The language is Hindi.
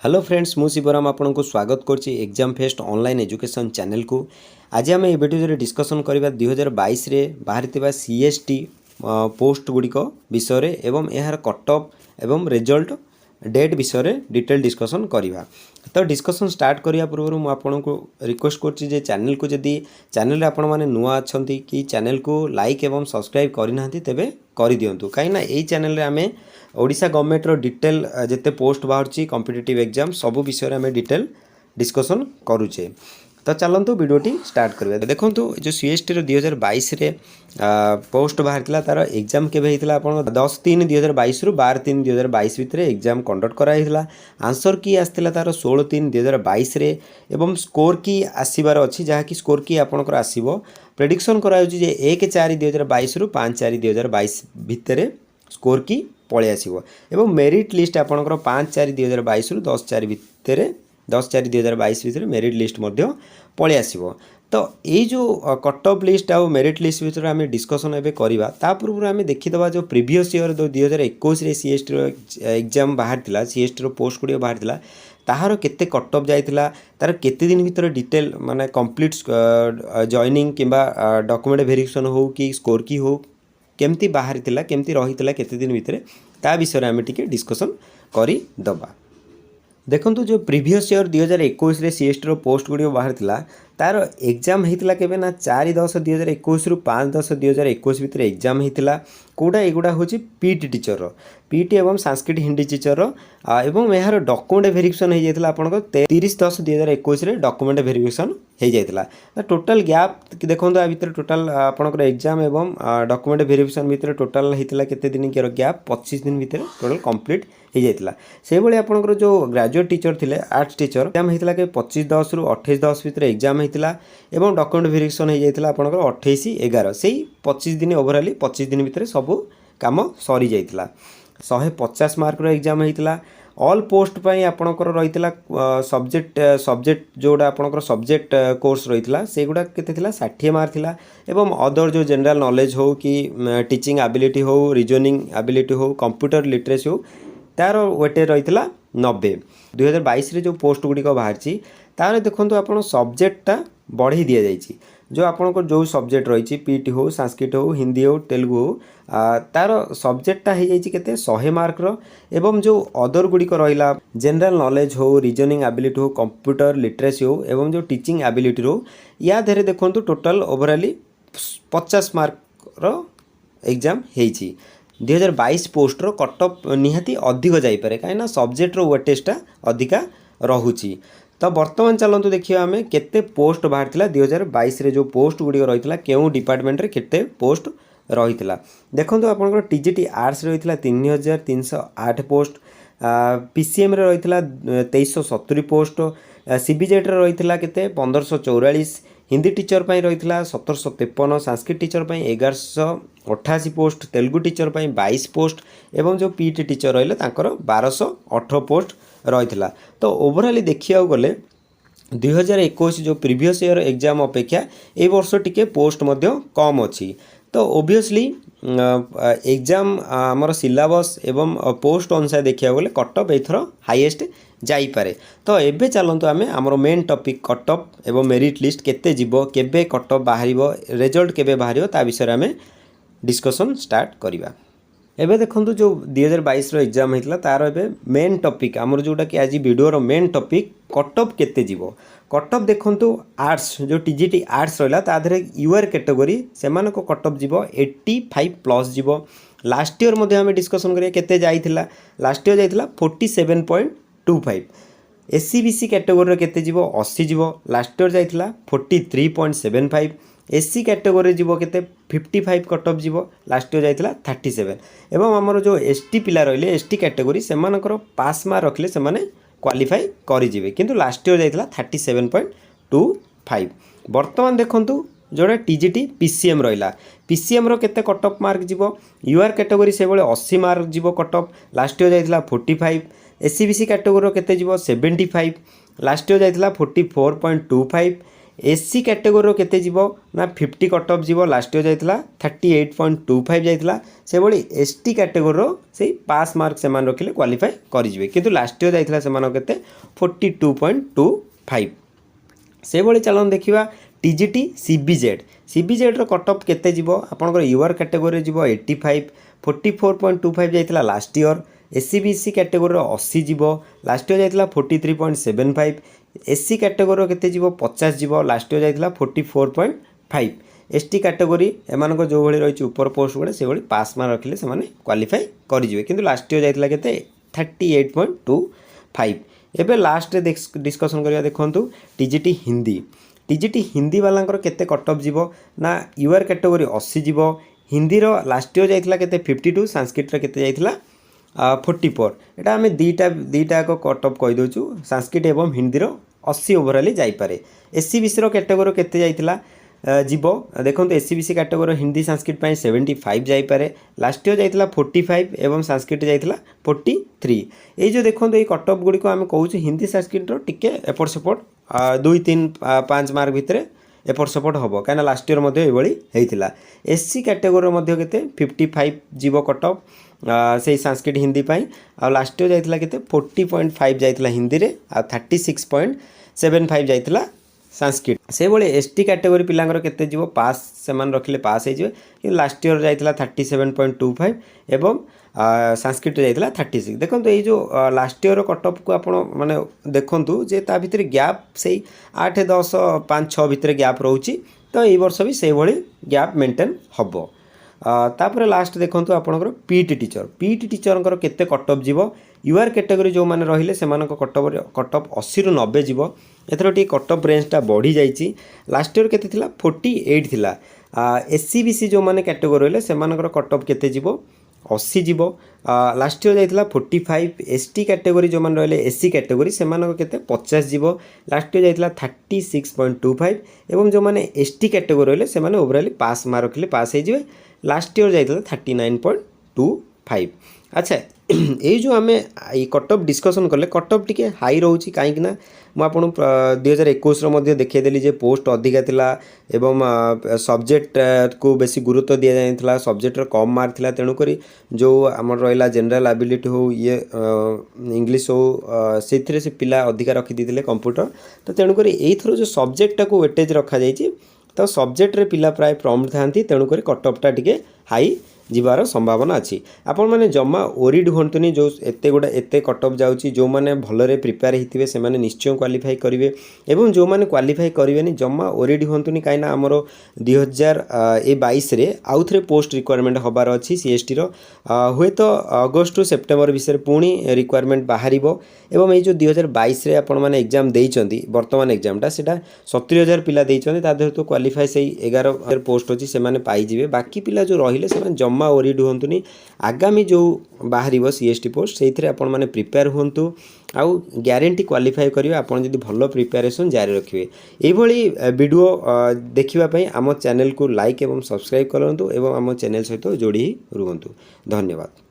हेलो फ्रेंड्स मु शिवराम आपन को स्वागत करछि exam fest online education channel को। आज आम ये वीडियो डिस्कसन करबा 2022 रे बाहरितिबा सीएसटी पोस्ट गुड़िक विषय एवं यार कट ऑफ एवं रिजल्ट डेट विषय डिटेल डिस्कसन करवा। तो डिस्कसन स्टार्ट करिया पूर्व मु आपन को रिक्वेस्ट करछि जे चैनल को जदी चैनल आपण माने नुआ अछंती कि चैनल को लाइक एवं सब्सक्राइब करिनांती तेबे करि दियंतु काईना एई चैनल रे आमे ओडिशा गवर्नमेंट रो डिटेल जेते पोस्ट बाहरची कॉम्पिटिटिव एग्जाम सब विषय में डिटेल डिस्कसन करूचे। तो चलतु वीडियोटी स्टार्ट करबा। देखंतु जो सीएसटी रो 2022 रे पोस्ट बाहरतिला तार एग्जाम केबे हितला आपण 10/3/2022 रु 12/3/2022 भितरे एग्जाम कंडक्ट करा हितला। आंसर की आस्तिला तार 16/3/2022 रे एवं स्कोर की आसीबार अछि जहा कि स्कोर की आपनकर आसीबो प्रेडिक्शन करा होची जे 1/4/2022 रु 5/4/2022 भितरे स्कोर की पळे आसीबो एवं मेरिट लिस्ट आपनकर 5/4/2022 रु 10/4 भितरे 10/4/2022 भितरे मेरिट लिस्ट मध्य पळे आसीबो। तो ये जो कट ऑफ लिस्ट आ मेरिट लिस्ट भितर आम डिस्कसन एबे करबा ता पूर्व आम देखिदबा जो प्रीवियस ईयर 2021 रे सीएसटी रो एग्जाम बाहरतिला सीएसटी रो पोस्ट गुडी बाहरतिला ताहार केते कट ऑफ जाइतिला तार केते दिन भितर डिटेल माने कंप्लीट जॉइनिंग किबा डॉक्यूमेंट वेरिफिकेशन हो कि स्कोर की हो केमती बाहरी थिला केमती रही थिला केते दिन भितर ता विषय आम टिके डिस्कसन करि दबा। देखंतु जो प्रीवियस ईयर 2021 रे सीएसटी रो पोस्ट गुडी बाहर थिला तार एग्जाम हेतिला केबे ना 4/10/2021 रु 5/10/2021 भितर एग्जाम हेतिला कोडा एगुडा होची पीटी टीचर रो पीटी एवं संस्कृत हिंदी टीचर रो एवं यार डॉक्यूमेंट वेरिफिकेशन हे जायतिला आपनको 30/10/2021 रे डॉक्यूमेंट वेरिफिकेशन हे जायतिला। टोटल गैप देखंतु आ भितर टोटल आपनको एग्जाम एवं डॉक्यूमेंट वेरिफिकेशन भितर टोटल हेतिला केते दिन के गैप 25 दिन भितर टोटल कंप्लीट हे जायतिला। से भली आपनको जो ग्रेजुएट टीचर थिले आर्ट्स टीचर एग्जाम हेतिला के 25/10 रु 28/10 भितर एग्जाम हेतिला एवं डॉक्यूमेंट वेरिफिकेशन हे जायतिला आपनको 28/11 सेही 25 दिन ओवरऑल 25 दिन भितर सब काम सरी जायतिला। 150 मार्क रो एग्जाम हेतिला ऑल पोस्ट पई आपनकर रहितला सब्जेक्ट जोडा आपनकर सब्जेक्ट कोर्स रहितला सेगुडा केते थिला 60 मार्क थिला एवं अदर जो जनरल नॉलेज हो कि टीचिंग एबिलिटी हो रीजनिंग एबिलिटी हो कंप्यूटर लिटरेसी हो तार वेटे रहितला 90। 2022 रे जो पोस्ट गुडी को बाहरची तार देखंतु आपण सब्जेक्टटा बढ़ी दिया जायछि जो आपनको जो सब्जेक्ट रही पीटी हो संस्कृत हो हिंदी हो तेलुगु हो तार सब्जेक्टटा हो जाइए केते 100 मार्क रो एवं जो अदर गुड़िक रहा जनरल नॉलेज हो रीजनिंग एबिलिटी हो कंप्यूटर लिटरेसी हो एवं जो टीचिंग एबिलिटी हो या धेरे देखंतु टोटल ओवरऑल 50 मार्क रो एग्जाम हेछि। 2022 पोस्ट रो कट ऑफ निहाती अधिक जाई पारे काइना सब्जेक्ट रो वेटेजटा अधिका रहुची। तो बर्तमान चलतु देखिए आम केते पोस्ट बाहर थिला 2022 रे जो पोस्ट गुडी रही केउ डिपार्टमेंट रे केते पोस्ट रही देखो आपंकर टीजीटी आर्ट्स रही 3308 पोस्ट पीसीएम रे रही 2370 पोस्ट सीबीजेड रे रही केते 1544 हिंदी टीचर पाई रही 1753 संस्कृत टीचर पाई 1188 पोस्ट तेलुगु टीचर पाई 22 पोस्ट एवं जो पीटी टीचर रही 1218 पोस्ट रही। तो ओवरऑल देखिया गले 2021 जो प्रीवियस ईयर एग्जाम अपेक्षा ए वर्ष टिके पोस्ट मध्य कम अच्छी। तो ओबियसली एग्जाम आमर सिलेबस एवं पोस्ट अनुसार देखिया गले कट ऑफ एथर हाईएस्ट जाई पारे। तो एबे चलंतु आमे आमर मेन टॉपिक कट ऑफ एवं मेरिट लिस्ट केते जीवो केबे कट ऑफ बाहरिबो रिजल्ट केबे बाहरिबो ता विषय आमे डिस्कशन स्टार्ट करिबा। एबे देखंतु जो 2022 रो एग्जाम हेतला तार एबे मेन टॉपिक हमर जोटा कि आज वीडियो रो मेन टॉपिक कट ऑफ केते जीवो कट ऑफ देखंतु आर्ट्स जो टीजीटी आर्ट्स रहला ता धरे यूआर कैटेगरी सेमान को कट ऑफ जीवो 85 प्लस जीवो। लास्ट ईयर मध्ये हम डिस्कशन करिया केते जाइथिला लास्ट ईयर जाइथिला 47.25 एससीबीसी कैटेगरी केते जीवो 80 जीवो लास्ट ईयर जाइथिला 43.75 एससी कैटेगरी जीवो केते 55 कट ऑफ जीवो लास्ट ईयर जाइथिला 37 एवं हमर जो एसटी पिला रहिले एसटी कैटेगरी सेमानकर पास मार्क रखले सेमाने क्वालिफाई करि जिवे किंतु लास्ट ईयर जाइथिला 37.25। वर्तमान देखंतु जोड़ा टीजीटी पीसीएम रहिला पीसीएम रो केते कट ऑफ मार्क जीवो यूआर कैटेगरी से बेले 80 मार्क जीवो कट ऑफ लास्ट ईयर जाइथिला 45 एससीबीसी कैटेगरी रो केते जीवो 75 लास्ट ईयर जाइथिला 44.25 एससी कैटेगोरी केते जीवो ना 50 कट ऑफ जीवो लास्ट ईयर जाइतला 38.25 जाइतला से भली एसटी कैटेगोरी से पास मार्क से मान रखिले क्वालिफाई करि जिवे किंतु लास्ट ईयर जाइतला से मान केते 42.25 से भली चलन देखिबा टीजीटी सीबीजेड रो कट ऑफ केते जीवो आपनकर यूआर कैटेगोरी जीवो 85 44.25 जाइतला लास्ट ईयर एससीबीसी कैटेगोरी 80 जीवो लास्ट ईयर जाइतला 43.75 एससी कैटेगोरी केते जीवो 50 जीवो लास्ट ईयर जाइतला 44.5 एसटी कैटेगोरी एमान को जो भली रही ऊपर पोस्ट गुड़े से भली पास मार्क रखिले से माने क्वालिफाई करि जिवे किंतु लास्ट ईयर जाइतला केते 38.25 एबे लास्ट डिस्कशन करिया देखंतु टीजीटी हिंदी वालांकर केते कट ऑफ जीवो ना यूआर कैटेगोरी 80 जीवो हिंदी रो लास्ट ईयर जाइतला केते 52 संस्कृत रे केते जाइतला 44 एटा आमे दीटा को कट ऑफ कहि दोचु संस्कृत एवं हिंदी रो 80 ओवरऑल जाई पारे एससीबीसी रो कैटेगोरी केते जाइतला जीवो देखंतु एससीबीसी कैटेगोरी हिंदी संस्कृत पई 75 जाई पारे लास्ट ईयर जाइतला 45 एवं संस्कृत जाइतला 43 ए जो देखंतु ए कट ऑफ गुडी को आमे कहूछु हिंदी संस्कृत रो टिके एपट सेपट 2 3 5 मार्क भितरे एपट सेपट हम कहीं लास्ट ईयर होता एससी कैटेगोरी मध्य केते 55 जीवो कट ऑफ से संस्कृत हिंदी पाई आ लास्ट ईयर जाइतला केते 40.5 जाइतला हिंदी रे आ 36.75 जाइतला संस्कृत से भाई एसटी कैटेगोरी पिलांगर केते जीवो पास से मान रखिले पास हो जिवे लास्ट ईयर जाइतला 37.25 एवं संस्कृत जाइतला 36 देखो ये जो लास्ट ईयर कट ऑफ को आपण माने देखंतु जे ता भितर गैप से 8 10 5 6 भितर गैप रहउची तो ये वर्ष भी से भली गैप मेंटेन हबो तापर लास्ट देखंतु आपनकर पीटी टीचर केते कट ऑफ जीवो यूआर कैटेगोरी जो माने रहिले से मानक कट ऑफ 80 रु 90 जीवो एथरो टी कट ऑफ रेंज ता बढ़ी जाईची लास्ट ईयर केते थिला 48 थिला एससीबीसी जो माने कैटेगोरी रहिले से मानकर कट ऑफ केते जीवो 80 जीवो लास्ट ईयर जाइतला 45 एसटी कैटेगोरी जो मान रहिले एससी कैटेगोरी से मानक केते 50 जीवो लास्ट ईयर जाइतला 36.25 एवं जो माने एसटी कैटेगोरी रहिले से माने ओवरऑल पास मार्क रखिले पास हो जिवे लास्ट ईयर जाइतला 39.25 अच्छा ये जो आम कट ऑफ डिस्कसन कले कट ऑफ टिके हाई रोचे कहीं मुझे 2021 देखीदेली जे पोस्ट अधिका थिला एवं सब्जेक्ट को बेसी गुरुत्व दि जाता सब्जेक्ट कम मार्क थिला तेणुक जो आम रहा जनरल एबिलिटी हो ये इंग्लिश हो से पिला अधिका रखी कंप्यूटर तो तेणुक यही जो सब्जेक्ट को वेटेज रखा जाइए तो सब्जेक्ट रे पिला प्राय प्रॉम्प्ट थांती तेणुक कट ऑफ टा टिके हाई जीवार संभावना अच्छी आपण मैंने जमा ओरिड हूँ जो एते कट ऑफ जाऊँगी जो मैंने भलरे प्रिपेयर होते से मैंने निश्चय क्वालिफाई करेंगे एवं जो मैंने क्वालिफाई करेंगे जमा ओरिड हूँ कहीं आमर 2022 आउ थे पोस्ट रिक्वायरमेंट हबार अच्छी सीएसटी हुए तो अगस्ट टू सेप्टेम्बर विषय पुणी रिक्वायरमेंट बाहर एवं ये जो 2022 आपण मैंने एग्जाम देइचंदी वर्तमान एग्जामटा से 70,000 पिला देइचंदी ता तो क्वालिफाई से 11 पोस्ट अच्छी से पाइबे बाकी पिला जो रहिले से जमा ओरिड हूँ आगामी जो बाहर सीएसटी पोस्ट से आपण मैंने प्रिपेयर हूँ आउ ग्यारंटी क्वालिफाई करिवे आपण जदि भलो प्रिपरेशन जारी रखिए यही वीडियो देखिबा आम चैनल को लाइक एवं सब्सक्राइब करंतु एवं आम चैनल सहित जोड़ी रुहंतु धन्यवाद।